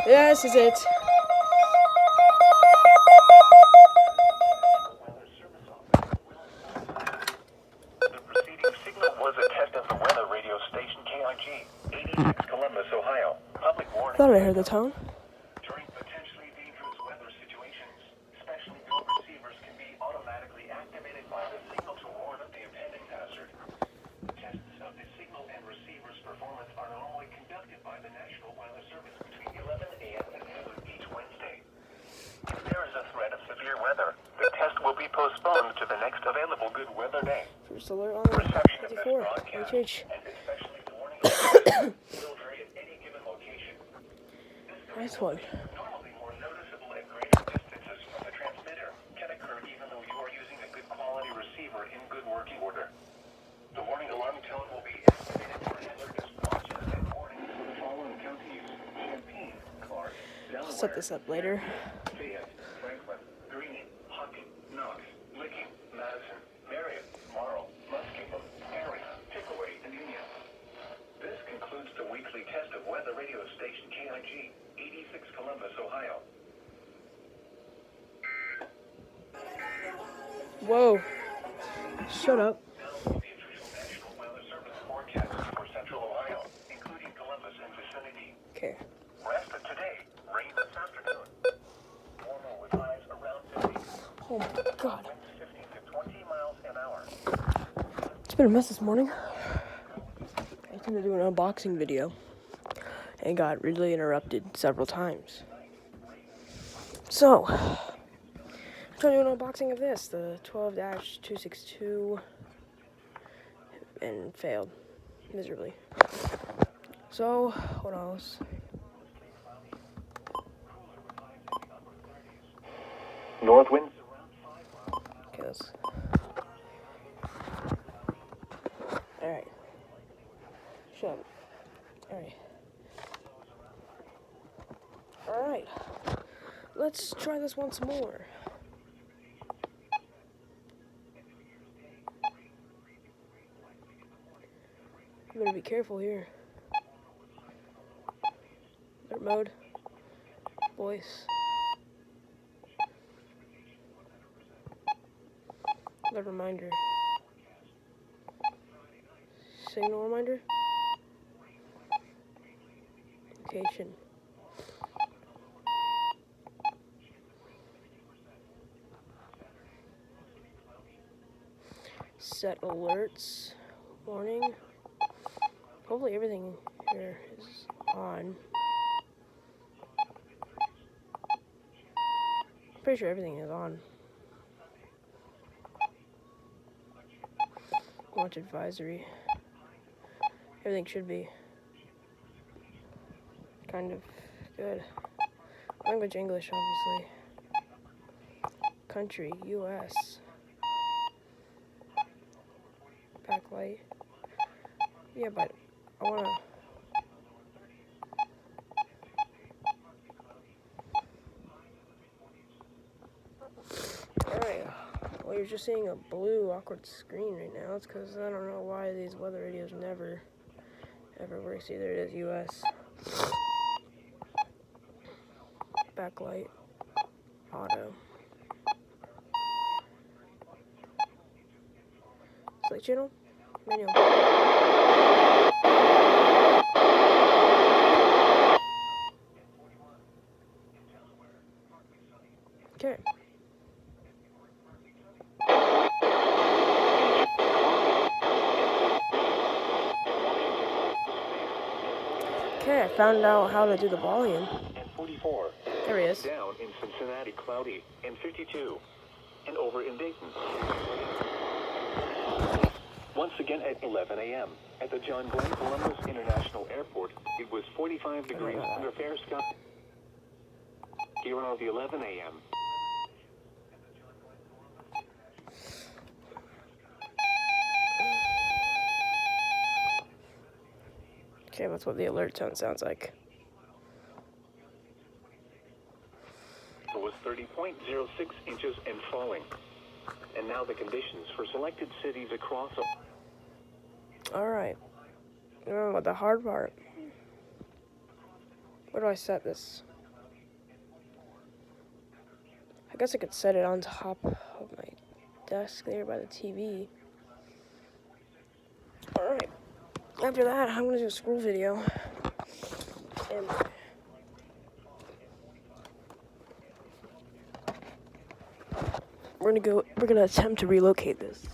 This is it. The preceding signal was a test of the weather radio station KIG, 86 Columbus, Ohio. Public warning. Thought I heard the tone. During potentially dangerous weather situations, specially built receivers can be automatically activated by the signal to warn of the impending hazard. Tests of the signal and receiver's performance are normally conducted by the National Weather Service between 11 a.m. and noon each Wednesday. If there is a threat of severe weather, the test will be postponed to the next available good weather day. First alert on Reception of this 54. broadcast, HH. and especially the warning alerts, will vary at any given location. Nice one. Normally more noticeable at greater distances from the transmitter can occur even though you are using a good quality receiver in good working order. The warning alarm tone will be activated for hazard responses and warnings in the following counties: Champaign, Clark, I'll set this up later. Fayette, Franklin, Greene, Hocking, Knox, Licking, Madison, Marion, Marl, Muskingum, Erie, Pickaway, and Union. This concludes the weekly test of weather radio station KIG, 86 Columbus, Ohio. Whoa. Shut up. Now the official National Weather Service forecast for central Ohio, including Columbus and vicinity. Okay. Rest of today, rain this afternoon. Warmer with highs around 50. Oh my god. Winds 15 to 20 miles an hour. It's been a mess this morning. I was going to do an unboxing video and got really interrupted several times. So, I'm trying to do an unboxing of this, the 12-262, and failed miserably. So, what else? North winds. Okay, let's... Alright. Shut up. Alright. Alright. Let's try this once more. I'm gonna be careful here. Alert mode. Voice. Alert reminder. Signal reminder. Location. Set alerts. Warning. Hopefully everything here is on. Pretty sure everything is on. Launch advisory. Everything should be kind of good. Language English, obviously. Country, US. Backlight. Yeah, but I wanna... Alright. Well, you're just seeing a blue awkward screen right now. It's because I don't know why these weather radios never ever works. Either it is US. Backlight. Auto. Select channel. Manual. Okay. Okay, I found out how to do the volume. And 44. There he is. Down in Cincinnati, cloudy, and 52. And over in Dayton. Once again at 11 a.m. At the John Glenn Columbus International Airport, it was 45 degrees under fair sky. Here are the 11 a.m. Okay, that's what the alert tone sounds like. It was 30.06 inches and falling. And now the conditions for selected cities across... Alright. Oh, the hard part. Where do I set this? guess I could set it on top of my desk there by the TV. Alright, after that, I'm gonna do a scroll video. And we're gonna attempt to relocate this.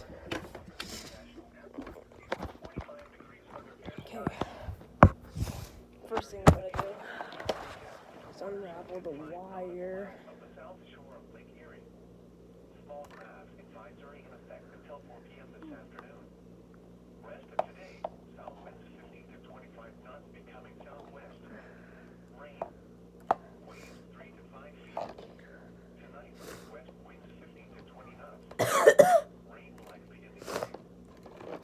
Okay. First thing I'm gonna do is unravel the wire. Small craft advisory in effect until 4 p.m. this afternoon. Rest of today, south winds 15 to 25 knots becoming southwest. Rain. Waves 3 to 5 feet. Tonight, west winds 15 to 20 knots. Rain likely in the area.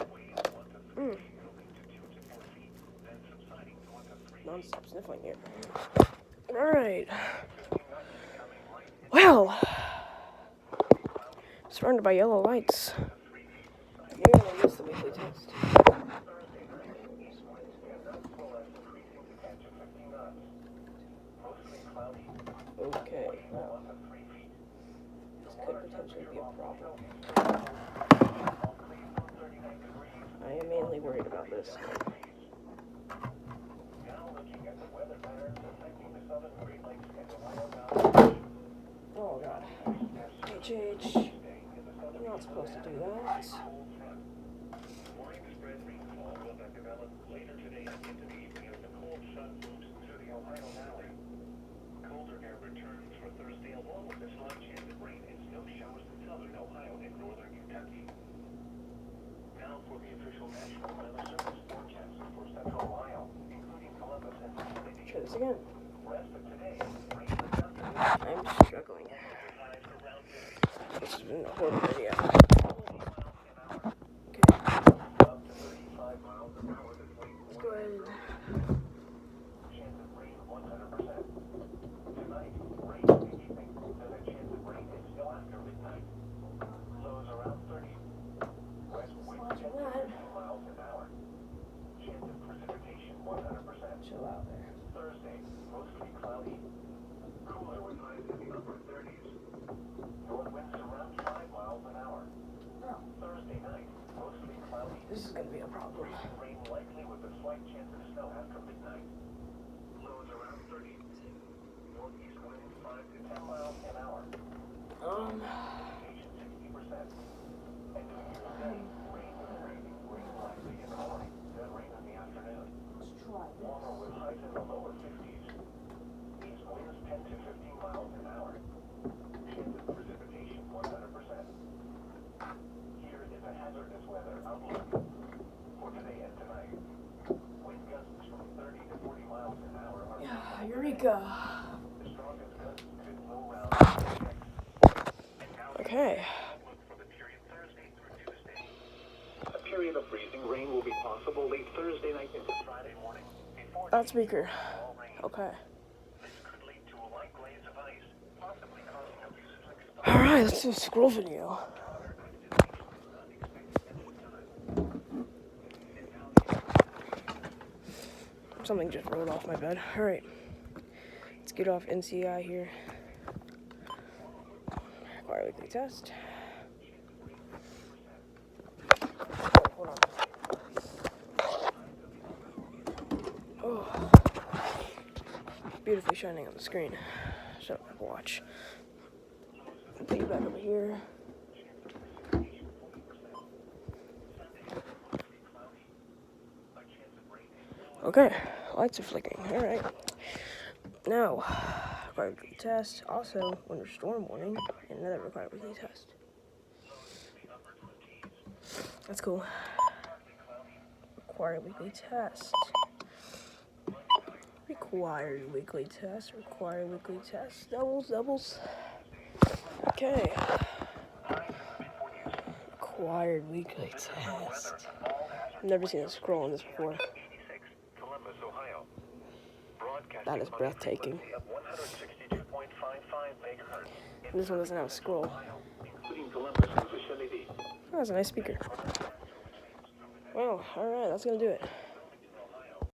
Waves 1 to 3 feet, moving to 2 to 4 feet, then subsiding to 1 to 3 feet. Non-stop sniffling here. Alright. Well, surrounded by yellow lights. You're gonna miss the weekly test. Okay, well, this could potentially be a problem. I am mainly worried about this. Oh god. HH. I'm not supposed to do that. Colder air returns for Thursday along with a slight chance of rain and snow showers in southern Ohio and northern Kentucky. Now for the official National Weather Service forecast for central Ohio, including Columbus and Vicinity. Try this again. Rest of today, rain this afternoon. I'm struggling. This has been a horrible video. Okay. Up to 35 miles an hour this week. Let's go ahead. Chance of rain 100%. Tonight, rain in the evening. There's a chance of rain and snow after midnight. Lows around 30. West wind 10 to 15 miles an hour. Chance of precipitation 100%. Chill out there. Thursday, mostly cloudy. Cooler with highs in the upper 30s. North winds around 5 miles an hour. Thursday night, mostly cloudy. This is gonna be a problem. Rain likely with a slight chance of snow after midnight. Lows around 30. Northeast winds 5 to 10 miles an hour. Precipitation 60%. End of the day, rain likely in the morning, then rain in the afternoon. Let's try this. Warmer with highs in the lower 50s. East winds 10 to 15 miles an hour. Chance of precipitation 100%. Here is a hazardous weather outlook for today and tonight. Wind gusts from 30 to 40 miles an hour are Yeah, Eureka. the strongest gusts could blow around. Okay. For the period Thursday through Tuesday. A period of freezing rain will be possible late Thursday night into Friday morning. Before Loudspeaker. all rain. Okay. This could lead to a light glaze of ice, possibly causing a few Alright, let's do a scroll video. Something just rolled off my bed. Alright. Let's get off NCI here. Require weekly test. Oh, hold on. Oh. Beautifully shining on the screen. Shut up, watch. Put you back over here. Okay, lights are flicking. Alright. Now, required weekly test. Also, winter storm warning. And another required weekly test. That's cool. Required weekly test. Required weekly test. Required weekly test. Doubles. Okay. Required weekly test. I've never seen a scroll on this before. Columbus, Ohio. That is breathtaking. Of 162.55 megahertz. This one doesn't have a scroll. Including Columbus and vicinity. Oh, that's a nice speaker. Well, alright, that's gonna do it.